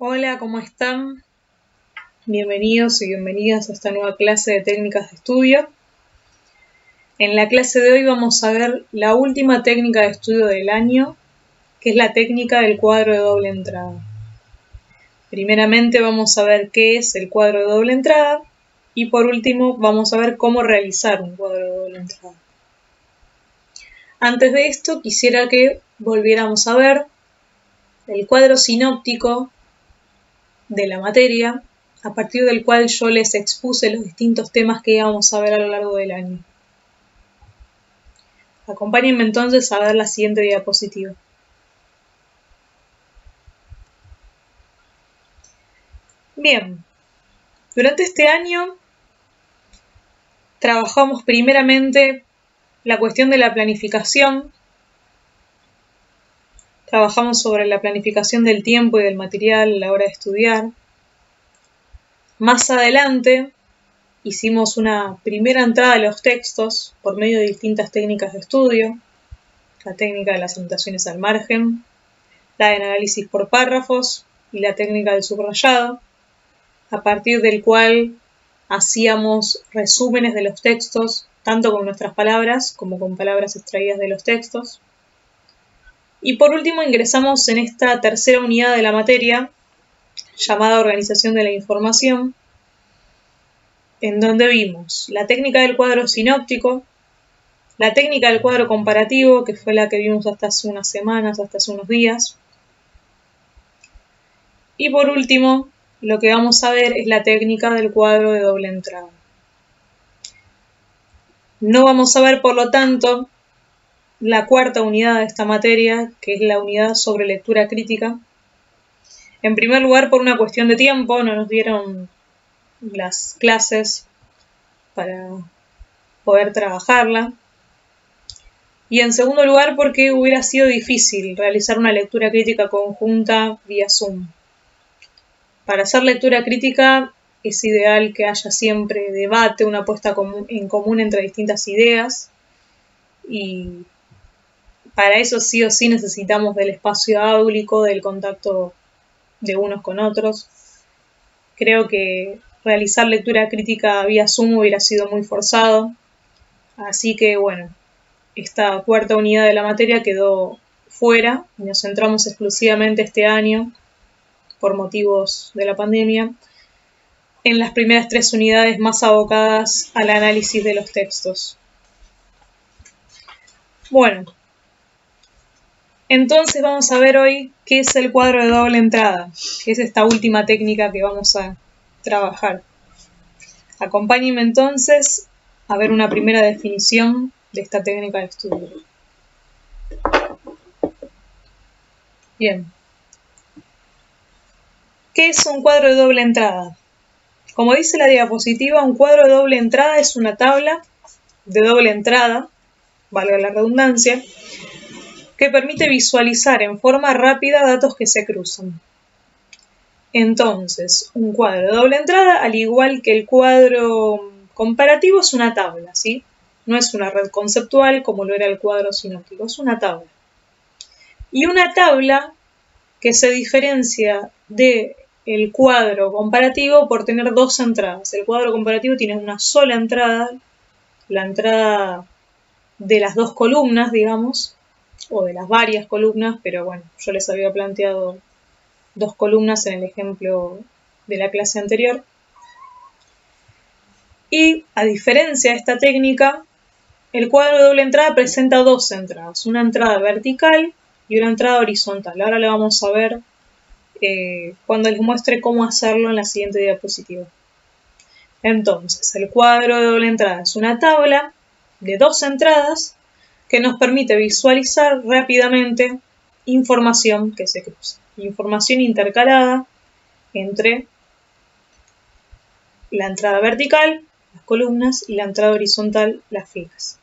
Hola, ¿cómo están? Bienvenidos y bienvenidas a esta nueva clase de técnicas de estudio. En la clase de hoy vamos a ver la última técnica de estudio del año, que es la técnica del cuadro de doble entrada. Primeramente vamos a ver qué es el cuadro de doble entrada y por último vamos a ver cómo realizar un cuadro de doble entrada. Antes de esto quisiera que volviéramos a ver el cuadro sinóptico de la materia, a partir del cual yo les expuse los distintos temas que íbamos a ver a lo largo del año. Acompáñenme entonces a ver la siguiente diapositiva. Bien, durante este año trabajamos primeramente la cuestión de la planificación, trabajamos sobre la planificación del tiempo y del material a la hora de estudiar. Más adelante hicimos una primera entrada de los textos por medio de distintas técnicas de estudio, la técnica de las anotaciones al margen, la del análisis por párrafos y la técnica del subrayado, a partir del cual hacíamos resúmenes de los textos, tanto con nuestras palabras como con palabras extraídas de los textos. Y por último ingresamos en esta tercera unidad de la materia, llamada organización de la información, en donde vimos la técnica del cuadro sinóptico, la técnica del cuadro comparativo, que fue la que vimos hasta hace unas semanas, hasta hace unos días. Y por último, lo que vamos a ver es la técnica del cuadro de doble entrada. No vamos a ver, por lo tanto, la cuarta unidad de esta materia, que es la unidad sobre lectura crítica. En primer lugar, por una cuestión de tiempo, no nos dieron las clases para poder trabajarla. Y en segundo lugar, porque hubiera sido difícil realizar una lectura crítica conjunta vía Zoom. Para hacer lectura crítica es ideal que haya siempre debate, una puesta en común entre distintas ideas, y para eso sí o sí necesitamos del espacio áulico, del contacto de unos con otros. Creo que realizar lectura crítica vía Zoom hubiera sido muy forzado, así que bueno, esta cuarta unidad de la materia quedó fuera y nos centramos exclusivamente este año, por motivos de la pandemia, en las primeras 3 unidades más abocadas al análisis de los textos. Bueno, entonces vamos a ver hoy qué es el cuadro de doble entrada, que es esta última técnica que vamos a trabajar. Acompáñenme entonces a ver una primera definición de esta técnica de estudio. Bien. ¿Qué es un cuadro de doble entrada? Como dice la diapositiva, un cuadro de doble entrada es una tabla de doble entrada, valga la redundancia, que permite visualizar en forma rápida datos que se cruzan. Entonces, un cuadro de doble entrada, al igual que el cuadro comparativo, es una tabla, ¿sí? No es una red conceptual como lo era el cuadro sinóptico, es una tabla. Y una tabla que se diferencia del cuadro comparativo por tener 2 entradas. El cuadro comparativo tiene una sola entrada, la entrada de las 2 columnas, digamos, o de las varias columnas, pero bueno, yo les había planteado 2 columnas en el ejemplo de la clase anterior. Y a diferencia de esta técnica, el cuadro de doble entrada presenta 2 entradas, una entrada vertical y una entrada horizontal. Ahora le vamos a ver cuando les muestre cómo hacerlo en la siguiente diapositiva. Entonces, el cuadro de doble entrada es una tabla de 2 entradas que nos permite visualizar rápidamente información que se cruza. Información intercalada entre la entrada vertical, las columnas, y la entrada horizontal, las filas.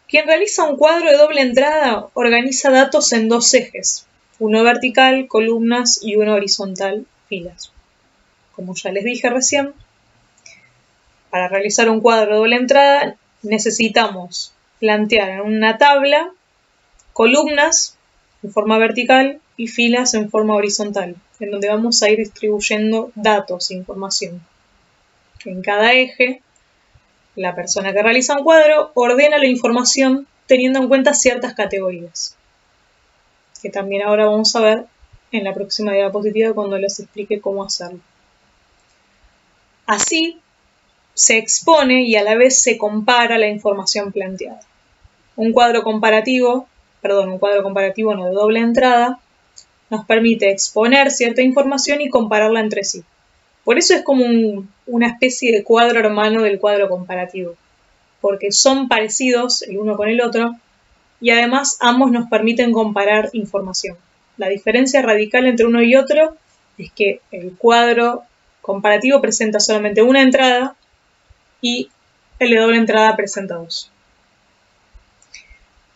Quien realiza un cuadro de doble entrada organiza datos en 2 ejes, uno vertical, columnas, y uno horizontal, filas. Como ya les dije recién, para realizar un cuadro de doble entrada necesitamos plantear en una tabla columnas en forma vertical y filas en forma horizontal, en donde vamos a ir distribuyendo datos, información. En cada eje, la persona que realiza un cuadro ordena la información teniendo en cuenta ciertas categorías, que también ahora vamos a ver en la próxima diapositiva cuando les explique cómo hacerlo. Así, se expone y a la vez se compara la información planteada. Un cuadro comparativo no de doble entrada, nos permite exponer cierta información y compararla entre sí. Por eso es como una especie de cuadro hermano del cuadro comparativo, porque son parecidos el uno con el otro y además ambos nos permiten comparar información. La diferencia radical entre uno y otro es que el cuadro comparativo presenta solamente una entrada y el de doble entrada presenta dos.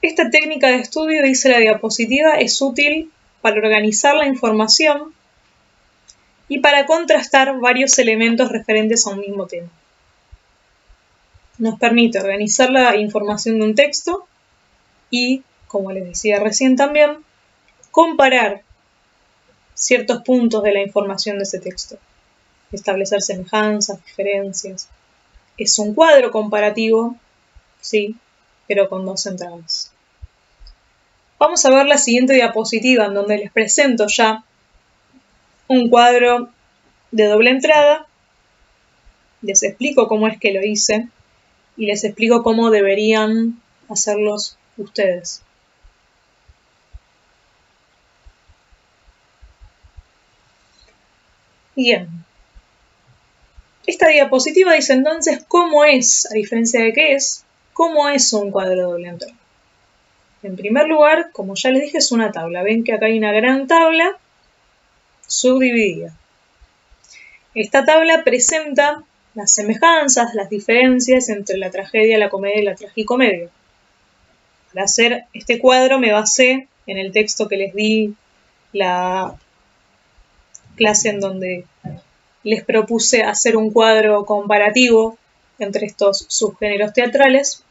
Esta técnica de estudio, dice la diapositiva, es útil para organizar la información y para contrastar varios elementos referentes a un mismo tema. Nos permite organizar la información de un texto y, como les decía recién también, comparar ciertos puntos de la información de ese texto, establecer semejanzas, diferencias. Es un cuadro comparativo, sí, pero con dos entradas. Vamos a ver la siguiente diapositiva en donde les presento ya un cuadro de doble entrada, les explico cómo es que lo hice y les explico cómo deberían hacerlos ustedes. Bien. Esta diapositiva dice entonces cómo es, a diferencia de qué es, cómo es un cuadro de doble entrada. En primer lugar, como ya les dije, es una tabla. Ven que acá hay una gran tabla subdividida. Esta tabla presenta las semejanzas, las diferencias entre la tragedia, la comedia y la tragicomedia. Para hacer este cuadro me basé en el texto que les di la clase en donde les propuse hacer un cuadro comparativo entre estos subgéneros teatrales.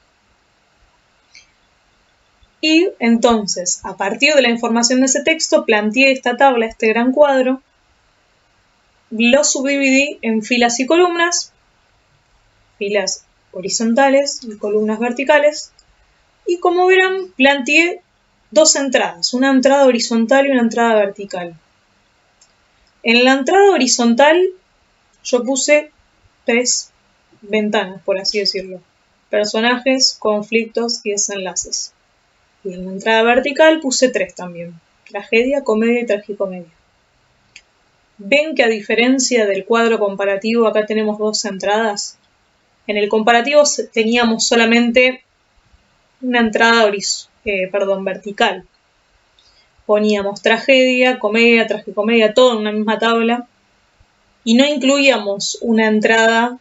Y entonces, a partir de la información de ese texto, planteé esta tabla, este gran cuadro, lo subdividí en filas y columnas, filas horizontales y columnas verticales, y como verán, planteé dos entradas, una entrada horizontal y una entrada vertical. En la entrada horizontal yo puse 3 ventanas, por así decirlo, personajes, conflictos y desenlaces. Y en la entrada vertical puse 3 también, tragedia, comedia y tragicomedia. ¿Ven que a diferencia del cuadro comparativo acá tenemos 2 entradas? En el comparativo teníamos solamente una entrada vertical. Poníamos tragedia, comedia, tragicomedia, todo en una misma tabla y no incluíamos una entrada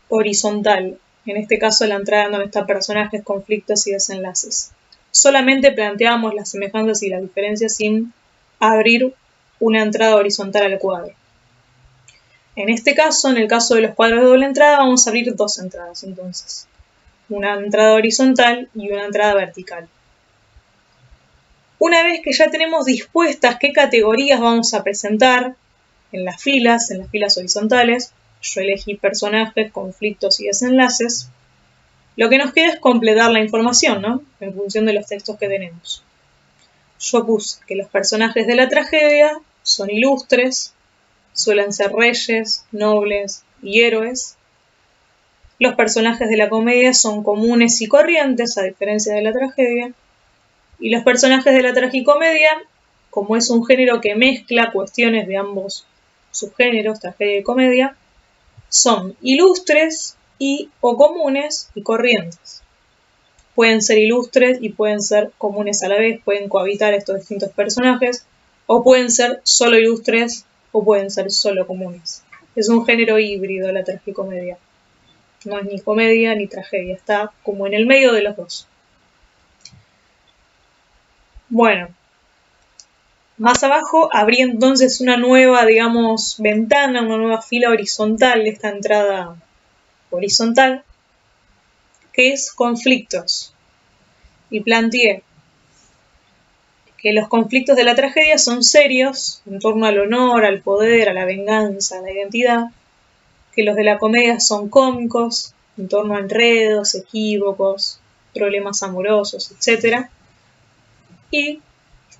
horizontal. En este caso la entrada donde están personajes, conflictos y desenlaces. Solamente planteábamos las semejanzas y las diferencias sin abrir una entrada horizontal al cuadro. En este caso, en el caso de los cuadros de doble entrada, vamos a abrir 2 entradas entonces. Una entrada horizontal y una entrada vertical. Una vez que ya tenemos dispuestas qué categorías vamos a presentar en las filas horizontales, yo elegí personajes, conflictos y desenlaces, lo que nos queda es completar la información, ¿no? En función de los textos que tenemos. Yo puse que los personajes de la tragedia son ilustres, suelen ser reyes, nobles y héroes. Los personajes de la comedia son comunes y corrientes, a diferencia de la tragedia. Y los personajes de la tragicomedia, como es un género que mezcla cuestiones de ambos subgéneros, tragedia y comedia, son ilustres o comunes y corrientes. Pueden ser ilustres y pueden ser comunes a la vez, pueden cohabitar estos distintos personajes, o pueden ser solo ilustres o pueden ser solo comunes. Es un género híbrido la tragicomedia. No es ni comedia ni tragedia, está como en el medio de los dos. Bueno, más abajo abrí entonces una nueva, ventana, una nueva fila horizontal de esta entrada horizontal, que es conflictos. Y planteé que los conflictos de la tragedia son serios, en torno al honor, al poder, a la venganza, a la identidad, que los de la comedia son cómicos, en torno a enredos, equívocos, problemas amorosos, etc. Y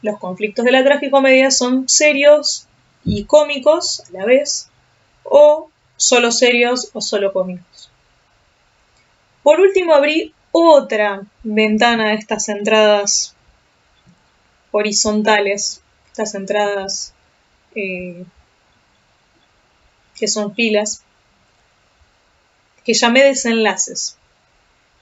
los conflictos de la tragicomedia son serios y cómicos a la vez, o solo serios o solo cómicos. Por último, abrí otra ventana de estas entradas horizontales, estas entradas que son filas, que llamé desenlaces.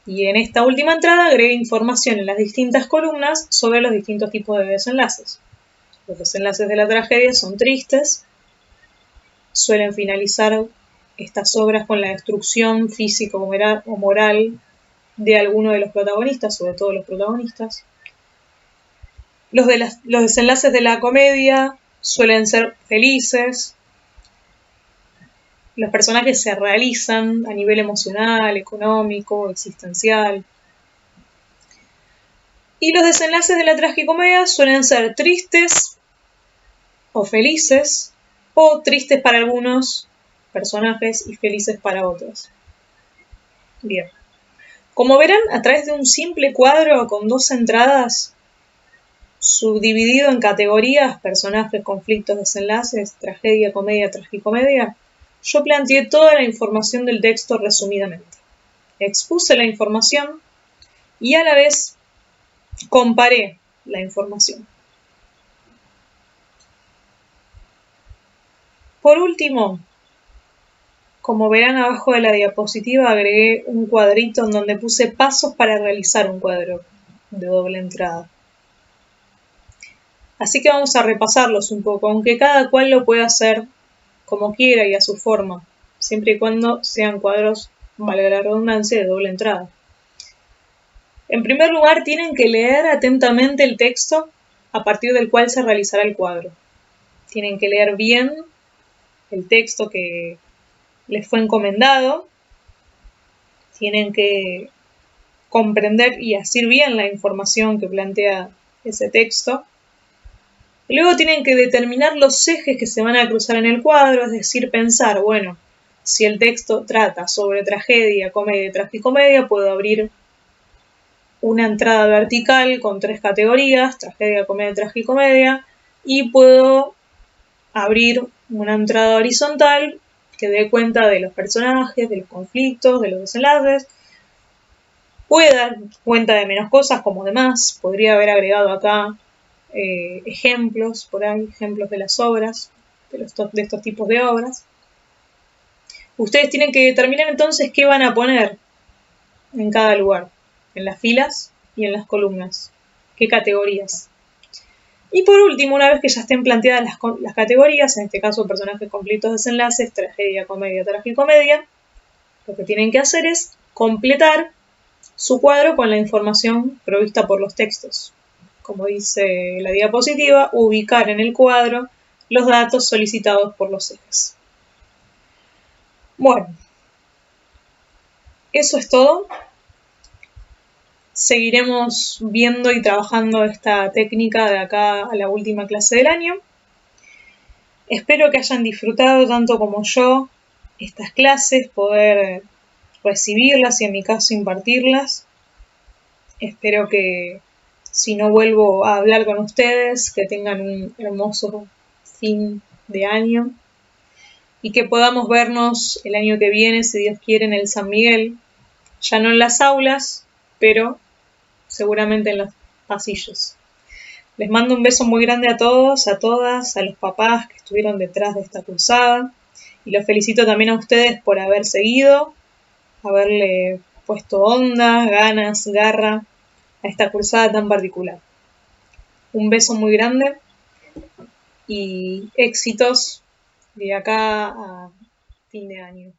Y en esta última entrada agregué información en las distintas columnas sobre los distintos tipos de desenlaces. Los desenlaces de la tragedia son tristes, suelen finalizar estas obras con la destrucción física o moral de alguno de los protagonistas, sobre todo los protagonistas. Los desenlaces de la comedia suelen ser felices. Los personajes se realizan a nivel emocional, económico, existencial. Y los desenlaces de la tragicomedia suelen ser tristes o felices, o tristes para algunos personajes y felices para otros. Bien. Como verán, a través de un simple cuadro con 2 entradas, subdividido en categorías, personajes, conflictos, desenlaces, tragedia, comedia, tragicomedia, yo planteé toda la información del texto resumidamente. Expuse la información y a la vez comparé la información. Por último, como verán abajo de la diapositiva, agregué un cuadrito en donde puse pasos para realizar un cuadro de doble entrada. Así que vamos a repasarlos un poco, aunque cada cual lo pueda hacer como quiera y a su forma, siempre y cuando sean cuadros, valga la redundancia, de doble entrada. En primer lugar, tienen que leer atentamente el texto a partir del cual se realizará el cuadro. Tienen que leer bien el texto que les fue encomendado, tienen que comprender y asir bien la información que plantea ese texto. Y luego tienen que determinar los ejes que se van a cruzar en el cuadro, es decir, pensar, bueno, si el texto trata sobre tragedia, comedia y tragicomedia, puedo abrir una entrada vertical con 3 categorías, tragedia, comedia y tragicomedia, y puedo abrir una entrada horizontal que dé cuenta de los personajes, de los conflictos, de los desenlaces. Puede dar cuenta de menos cosas como demás, podría haber agregado acá ejemplos, por ahí, ejemplos de las obras, de estos tipos de obras. Ustedes tienen que determinar entonces qué van a poner en cada lugar, en las filas y en las columnas, qué categorías. Y por último, una vez que ya estén planteadas las categorías, en este caso personajes, conflictos, desenlaces, tragedia, comedia, tragicomedia, lo que tienen que hacer es completar su cuadro con la información provista por los textos. Como dice la diapositiva, ubicar en el cuadro los datos solicitados por los ejes. Bueno, eso es todo. Seguiremos viendo y trabajando esta técnica de acá a la última clase del año. Espero que hayan disfrutado tanto como yo estas clases, poder recibirlas y en mi caso impartirlas. Espero que si no vuelvo a hablar con ustedes, que tengan un hermoso fin de año y que podamos vernos el año que viene, si Dios quiere, en el San Miguel, ya no en las aulas, pero seguramente en los pasillos. Les mando un beso muy grande a todos, a todas, a los papás que estuvieron detrás de esta cursada y los felicito también a ustedes por haber seguido, haberle puesto onda, ganas, garra a esta cursada tan particular. Un beso muy grande y éxitos de acá a fin de año.